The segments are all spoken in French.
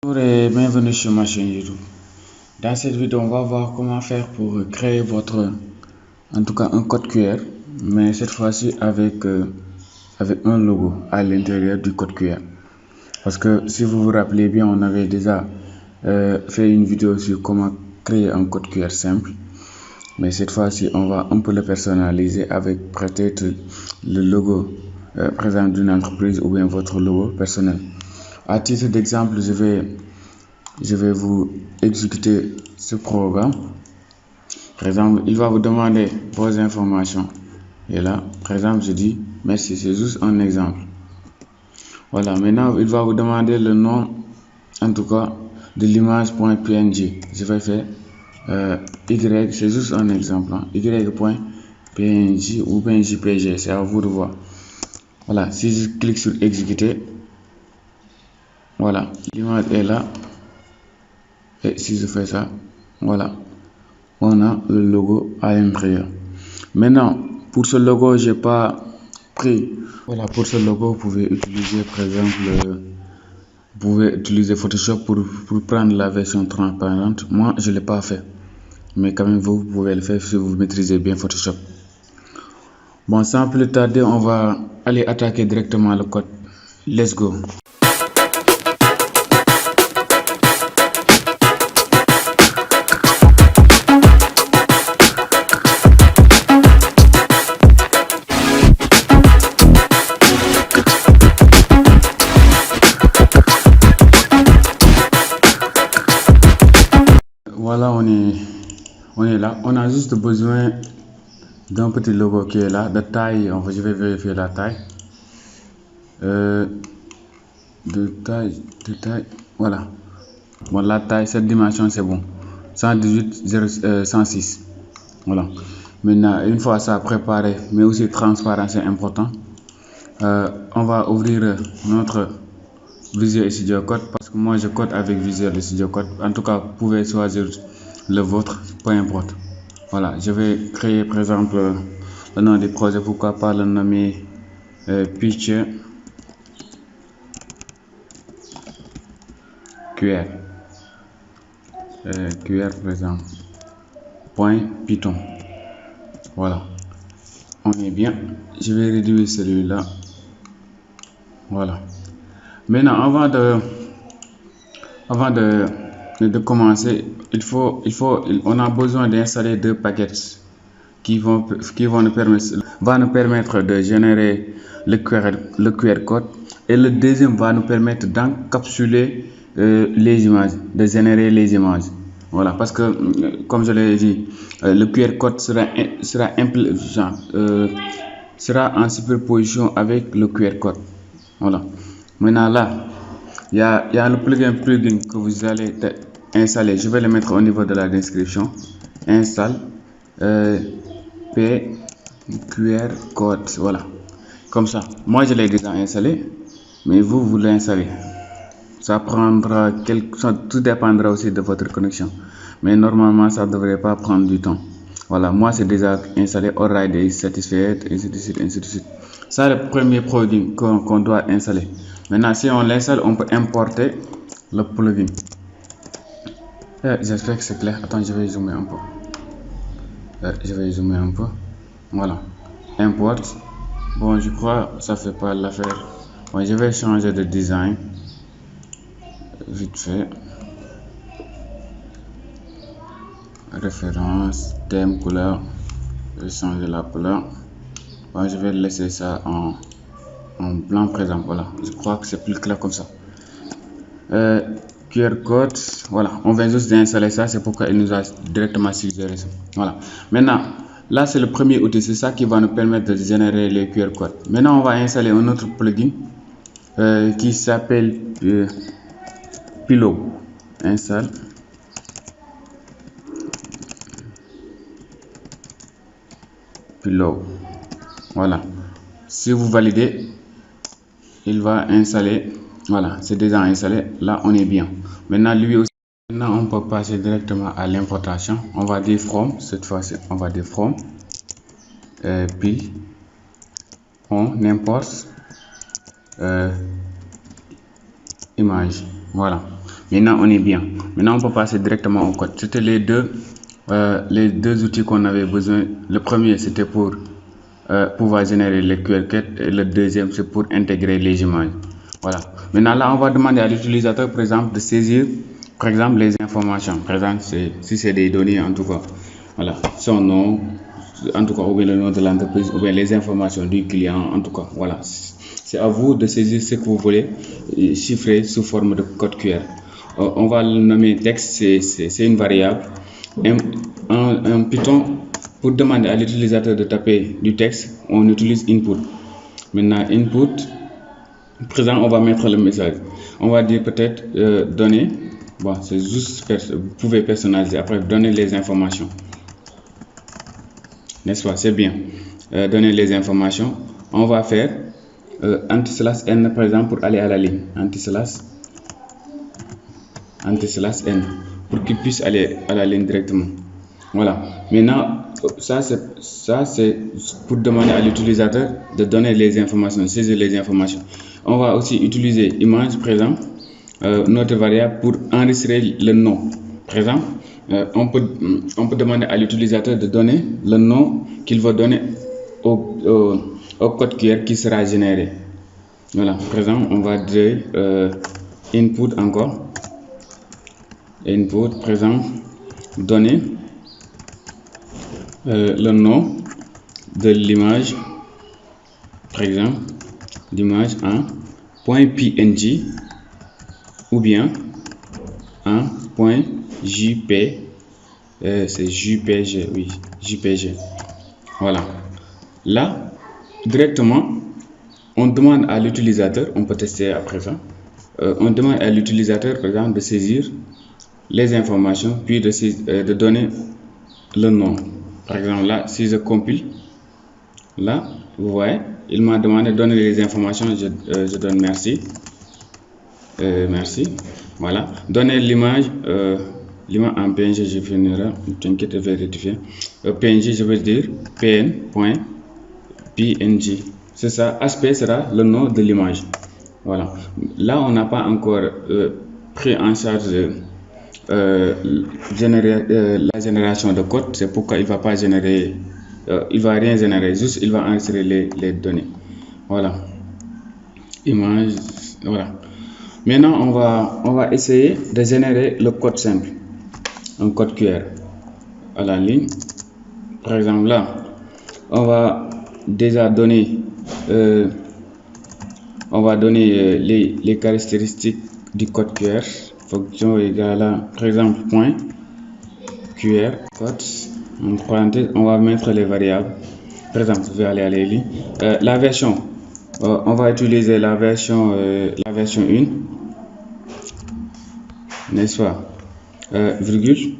Bonjour et bienvenue sur ma chaîne YouTube. Dans cette vidéo, on va voir comment faire pour créer en tout cas un code QR, mais cette fois-ci avec un logo à l'intérieur du code QR. Parce que si vous vous rappelez bien, on avait déjà fait une vidéo sur comment créer un code QR simple. Mais cette fois-ci, on va un peu le personnaliser avec peut-être le logo présent d'une entreprise ou bien votre logo personnel. À titre d'exemple, je vais vous exécuter ce programme. Par exemple, il va vous demander vos informations. Et là, par exemple, je dis merci, c'est juste un exemple. Voilà, maintenant, il va vous demander le nom, en tout cas, de l'image.png. Je vais faire Y, c'est juste un exemple. Y.png ou bien JPG, c'est à vous de voir. Voilà, si je clique sur exécuter, voilà, l'image est là. Et si je fais ça, voilà, on a le logo à l'intérieur. Maintenant, pour ce logo, j'ai pas pris. Voilà, pour ce logo, vous pouvez utiliser par exemple, vous pouvez utiliser Photoshop pour prendre la version transparente. Moi, je l'ai pas fait, mais quand même, vous pouvez le faire si vous maîtrisez bien Photoshop. Bon, sans plus tarder, on va aller attaquer directement le code. Let's go. Voilà, on est là. On a juste besoin d'un petit logo qui est là, de taille. Je vais vérifier la taille. De taille. Voilà. Bon, la taille, cette dimension, c'est bon. 118, 106. Voilà. Maintenant, une fois ça préparé, mais aussi transparent, c'est important. On va ouvrir notre Visual Studio Code parce que moi je code avec Visual Studio Code. En tout cas, vous pouvez choisir le vôtre, peu importe. Voilà, je vais créer par exemple le nom du projet, pourquoi pas le nommer Picture QR. QR par exemple. .python. Voilà, on est bien. Je vais réduire celui-là. Voilà. Maintenant, avant de commencer, on a besoin d'installer deux paquets qui vont nous permettre de générer le QR code, et le deuxième va nous permettre d'encapsuler les images, de générer les images. Voilà, parce que comme je l'ai dit, le QR code sera en superposition avec le QR code. Voilà. Maintenant là, il y a le plugin que vous allez installer. Je vais le mettre au niveau de la description. Installe QR code. Voilà. Comme ça. Moi, je l'ai déjà installé, mais vous l'installez. Ça prendra tout dépendra aussi de votre connexion. Mais normalement, ça ne devrait pas prendre du temps. Voilà, moi c'est déjà installé. Alright is satisfied, ainsi de suite, ainsi de suite. Ça, c'est le premier produit qu'on doit installer. Maintenant, si on l'installe, on peut importer le plugin. J'espère que c'est clair. Attends, je vais zoomer un peu. Voilà. Import. Bon, je crois que ça fait pas l'affaire. Bon, je vais changer de design. Vite fait. Référence, thème, couleur. Je vais changer la couleur. Bon, je vais laisser ça en blanc présent. Voilà, je crois que c'est plus clair comme ça. QR code, voilà, on vient juste d'installer ça, c'est pourquoi il nous a directement suggéré ça. Voilà, maintenant là c'est le premier outil, c'est ça qui va nous permettre de générer les QR codes. Maintenant on va installer un autre plugin qui s'appelle Pillow. Installe Pillow. Voilà, si vous validez, il va installer. Voilà, c'est déjà installé. Là on est bien. Maintenant lui aussi. Maintenant on peut passer directement à l'importation. On va dire from, cette fois-ci on va dire from, puis on importe image. Voilà. Maintenant, on est bien. Maintenant, on peut passer directement au code. C'était les deux outils qu'on avait besoin. Le premier, c'était pour pouvoir générer les QR codes et le deuxième, c'est pour intégrer les images. Voilà. Maintenant, là, on va demander à l'utilisateur, par exemple, de saisir, par exemple, les informations. Par exemple, si c'est des données, en tout cas, voilà, son nom, en tout cas, ou bien le nom de l'entreprise, ou bien les informations du client, en tout cas, voilà. C'est à vous de saisir ce que vous voulez chiffrer sous forme de code QR. On va le nommer texte, c'est une variable. En Python, pour demander à l'utilisateur de taper du texte, on utilise input. Maintenant, input, présent, on va mettre le message. On va dire peut-être donner. Bon, c'est juste, vous pouvez personnaliser. Après, donner les informations. N'est-ce pas? C'est bien. Donner les informations. On va faire anti/n, par exemple, pour aller à la ligne. Anti/n, pour qu'il puisse aller à la ligne directement. Voilà. Maintenant, ça c'est pour demander à l'utilisateur de donner les informations, saisir les informations. On va aussi utiliser image, par exemple, notre variable pour enregistrer le nom. Par exemple, on peut demander à l'utilisateur de donner le nom qu'il va donner au code QR qui sera généré. Voilà. Par exemple, on va dire input encore. Input, par exemple, donner le nom de l'image, par exemple, l'image en .png ou bien en .jp, c'est JPG, oui, JPG. Voilà. Là, directement, on demande à l'utilisateur, on peut tester après ça, on demande à l'utilisateur, par exemple, de saisir les informations, puis de donner le nom. Par exemple, là, si je compile, là, vous voyez, il m'a demandé de donner les informations, je donne merci. Merci. Voilà. Donner l'image en PNG, je finirai, t'inquiète, je vais rectifier. PNG, je veux dire pn.png. C'est ça, aspect sera le nom de l'image. Voilà. Là, on n'a pas encore pris en charge la génération de code. C'est pourquoi il va pas générer, il va rien générer, juste il va enregistrer les données. Voilà. Image, voilà. Maintenant, on va essayer de générer le code simple, un code QR à la ligne. Par exemple, là, on va déjà donner, les caractéristiques du code QR. Fonction égale à, par exemple, point QR code. En parenthèse, on va mettre les variables. Par exemple, je vais aller à la ligne. La version, on va utiliser la version 1, n'est-ce pas? Virgule.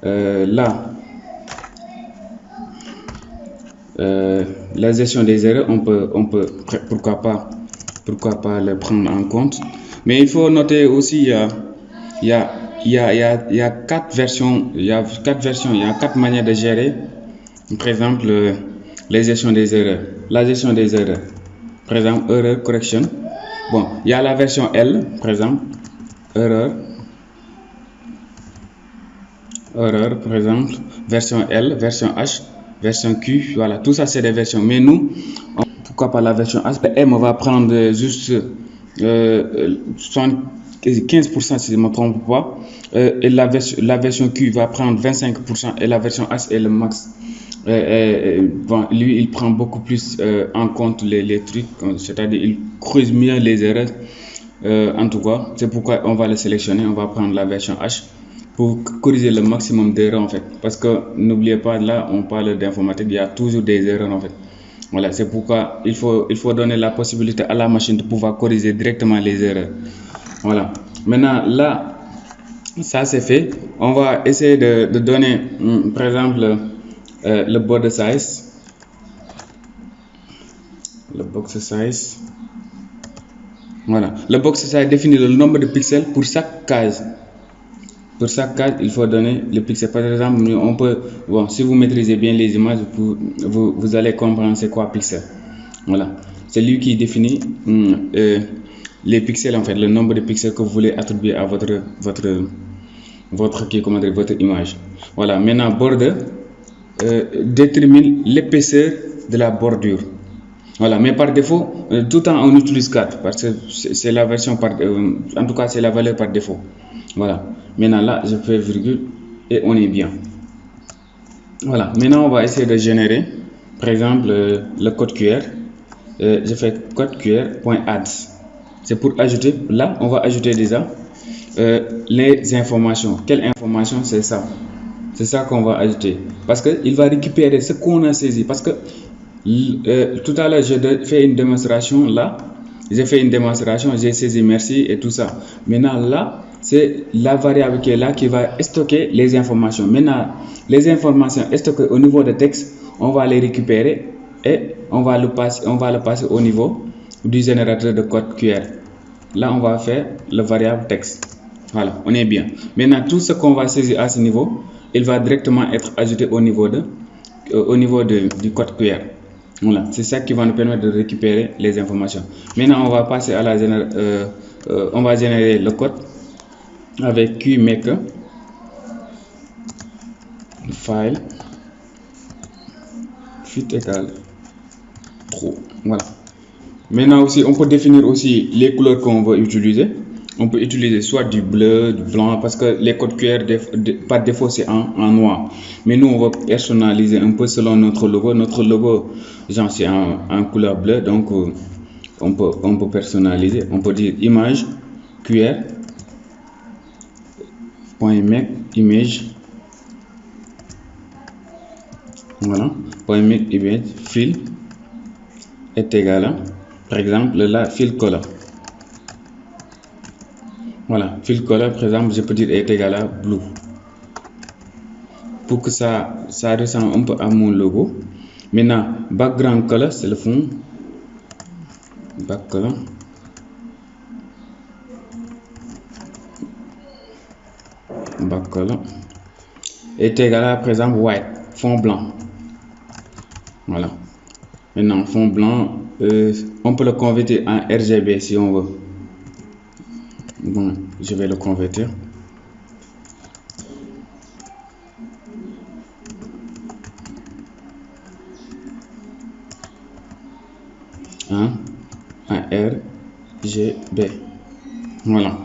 Là, la gestion des erreurs, on peut pourquoi pas le prendre en compte. Mais il faut noter aussi, il y a 4 versions, il y a 4 manières de gérer, par exemple, les gestions des erreurs. La gestion des erreurs, par exemple, error correction. Bon, il y a la version L, par exemple, erreur, par exemple, version L, version H, version Q, voilà, tout ça c'est des versions. Mais nous, pourquoi pas la version H? M va prendre juste 15% si je ne me trompe pas, et la version Q va prendre 25% et la version H est le max. Bon, lui il prend beaucoup plus en compte les trucs, c'est-à-dire il creuse mieux les erreurs. En tout cas, c'est pourquoi on va le sélectionner, on va prendre la version H pour corriger le maximum d'erreurs en fait, parce que n'oubliez pas, là on parle d'informatique, il y a toujours des erreurs en fait. Voilà, c'est pourquoi il faut donner la possibilité à la machine de pouvoir corriger directement les erreurs. Voilà. Maintenant, là, ça c'est fait. On va essayer de donner, par exemple, le border size. Le box size. Voilà. Le box size définit le nombre de pixels pour chaque case. Pour chaque case, il faut donner le pixel. Par exemple, on peut, bon, si vous maîtrisez bien les images, vous allez comprendre c'est quoi pixel. Voilà. C'est lui qui définit les pixels, en fait, le nombre de pixels que vous voulez attribuer à votre image. Voilà, maintenant border détermine l'épaisseur de la bordure. Voilà, mais par défaut, tout le temps on utilise 4 parce que c'est la version en tout cas c'est la valeur par défaut. Voilà, maintenant là je fais virgule et on est bien. Voilà, maintenant on va essayer de générer par exemple le code QR. Je fais code QR.add. C'est pour ajouter, là on va ajouter déjà les informations. Quelle information? C'est ça. C'est ça qu'on va ajouter. Parce qu'il va récupérer ce qu'on a saisi. Parce que tout à l'heure, j'ai fait une démonstration là. J'ai fait une démonstration, j'ai saisi merci et tout ça. Maintenant là, c'est la variable qui est là qui va stocker les informations. Maintenant, les informations stockées au niveau de texte, on va les récupérer et on va le passer au niveau du générateur de code QR. Là, on va faire le variable texte. Voilà, on est bien. Maintenant, tout ce qu'on va saisir à ce niveau, il va directement être ajouté au niveau du code QR. Voilà, c'est ça qui va nous permettre de récupérer les informations. Maintenant, on va passer à on va générer le code avec QMake file fit égale true. Voilà. Maintenant aussi, on peut définir aussi les couleurs qu'on veut utiliser. On peut utiliser soit du bleu, du blanc, parce que les codes QR par défaut c'est en noir. Mais nous on va personnaliser un peu selon notre logo. Notre logo, genre c'est en couleur bleue, donc on peut personnaliser. On peut dire image QR .make image. Voilà. .make image fill est égal à, par exemple là, fill color. Voilà, fill color, par exemple, je peux dire est égal à blue. Pour que ça ressemble un peu à mon logo. Maintenant, background color, c'est le fond. Background color est égal à, par exemple, white, fond blanc. Voilà. Maintenant, fond blanc, on peut le convertir en RGB si on veut. Bon, je vais le convertir. En RGB. Voilà.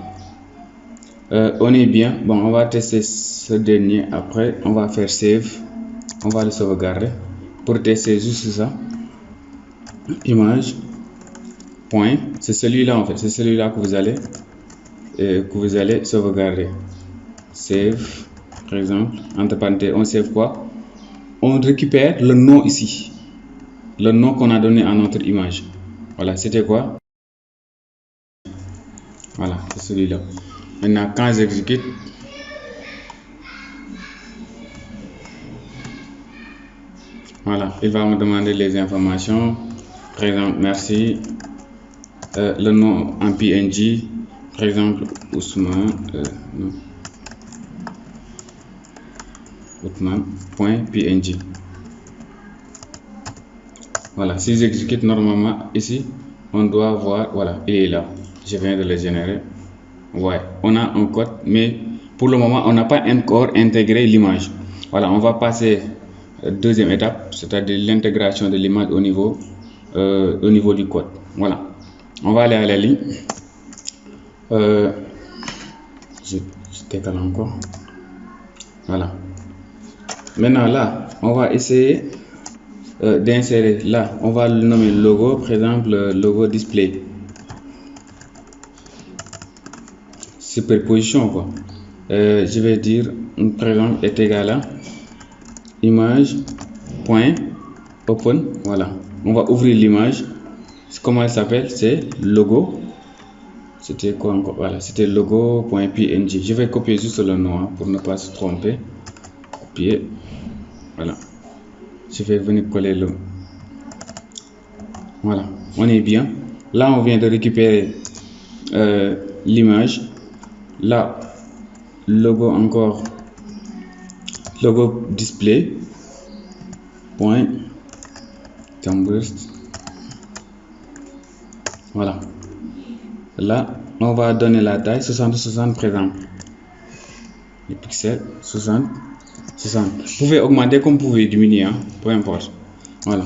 On est bien. Bon, on va tester ce dernier. Après, on va faire save. On va le sauvegarder. Pour tester juste ça. Image. Point. C'est celui-là en fait. C'est celui-là que vous allez sauvegarder. Save. Par exemple, entre parenthèses, on save quoi? On récupère le nom ici. Le nom qu'on a donné à notre image. Voilà, c'était quoi? Voilà, c'est celui-là. Maintenant, quand j'exécute, voilà, il va me demander les informations. Par exemple, merci. Le nom en PNG. Par exemple, Ousmane. Ousmane.png. Voilà, si j'exécute normalement ici, on doit voir, voilà, il est là. Je viens de le générer. Ouais, on a un code, mais pour le moment, on n'a pas encore intégré l'image. Voilà, on va passer deuxième étape, c'est-à-dire l'intégration de l'image au niveau du code. Voilà, on va aller à la ligne. Je décale encore. Voilà. Maintenant là, on va essayer d'insérer. Là, on va le nommer logo, par exemple logo display. Superposition quoi. Je vais dire par exemple est égal à image point open. Voilà, on va ouvrir l'image. Comment elle s'appelle? C'est logo. C'était quoi encore? Voilà, c'était logo.png. Je vais copier juste le nom pour ne pas se tromper. Copier. Voilà, je vais venir coller le. Voilà, on est bien. Là, on vient de récupérer l'image. Là, logo encore, logo display point Voilà. Là, on va donner la taille 60-60 par exemple. Les pixels 60. Vous pouvez augmenter comme vous pouvez diminuer, hein, peu importe. Voilà,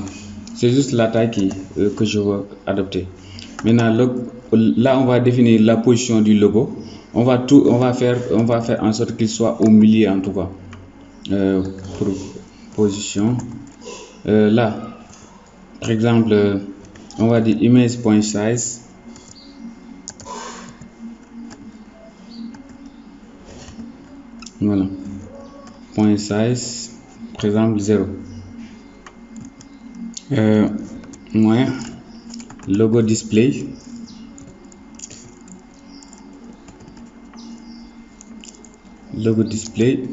c'est juste la taille que je veux adopter. Maintenant, là, on va définir la position du logo. On va faire en sorte qu'il soit au milieu en tout cas. Pour position, là, par exemple, on va dire image.size. Voilà, point size, par exemple 0. Moins logo display. Logo display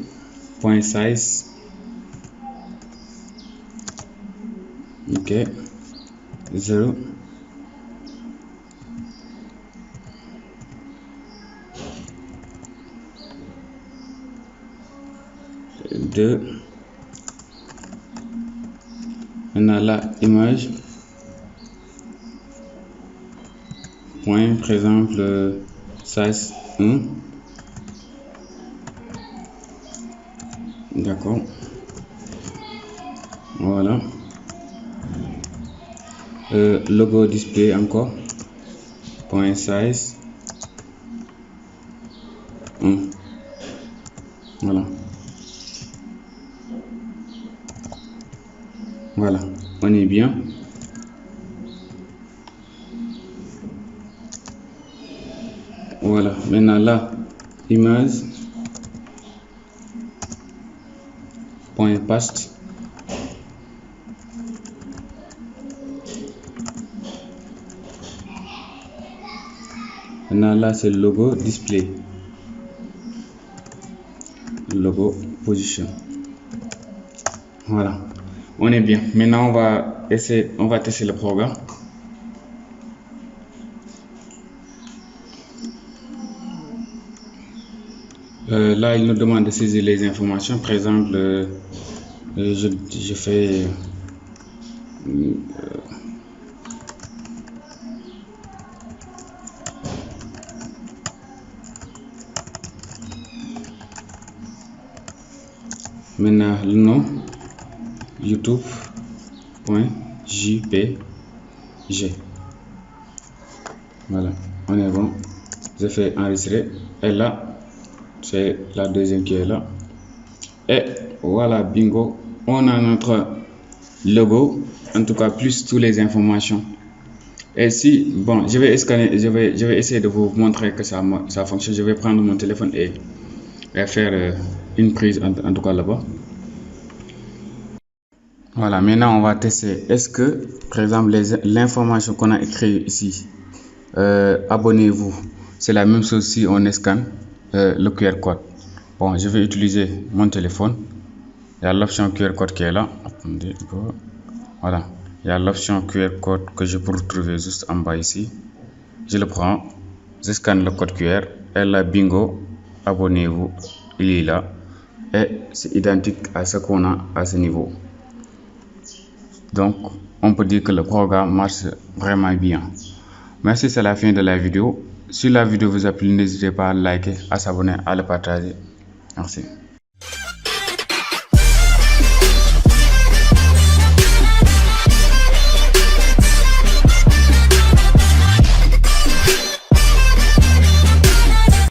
point size. Ok, 0. Maintenant la image point par exemple size 1. D'accord, voilà. Logo display encore point size 1. Voilà, voilà, on est bien. Voilà, maintenant là, image point paste. Maintenant là, c'est le logo display, logo position. Voilà, on est bien. Maintenant on va tester le programme. Là, il nous demande de saisir les informations. Par exemple, je fais maintenant le nom youtube.jpg. Voilà, on est bon. Je fais enregistrer et là c'est la deuxième qui est là. Et voilà, bingo, on a notre logo, en tout cas plus toutes les informations. Et si, bon, je vais scanner, je vais essayer de vous montrer que ça fonctionne. Je vais prendre mon téléphone et faire une prise, en tout cas là-bas. Voilà, maintenant on va tester. Est-ce que, par exemple, l'information qu'on a écrite ici, abonnez-vous, c'est la même chose si on scanne le QR code. Bon, je vais utiliser mon téléphone. Il y a l'option QR code qui est là. Attendez, voilà. Il y a l'option QR code que je peux retrouver juste en bas ici. Je le prends, je scanne le code QR et là, bingo, abonnez-vous, il est là. Et c'est identique à ce qu'on a à ce niveau. Donc, on peut dire que le programme marche vraiment bien. Merci, c'est la fin de la vidéo. Si la vidéo vous a plu, n'hésitez pas à liker, à s'abonner, à le partager. Merci.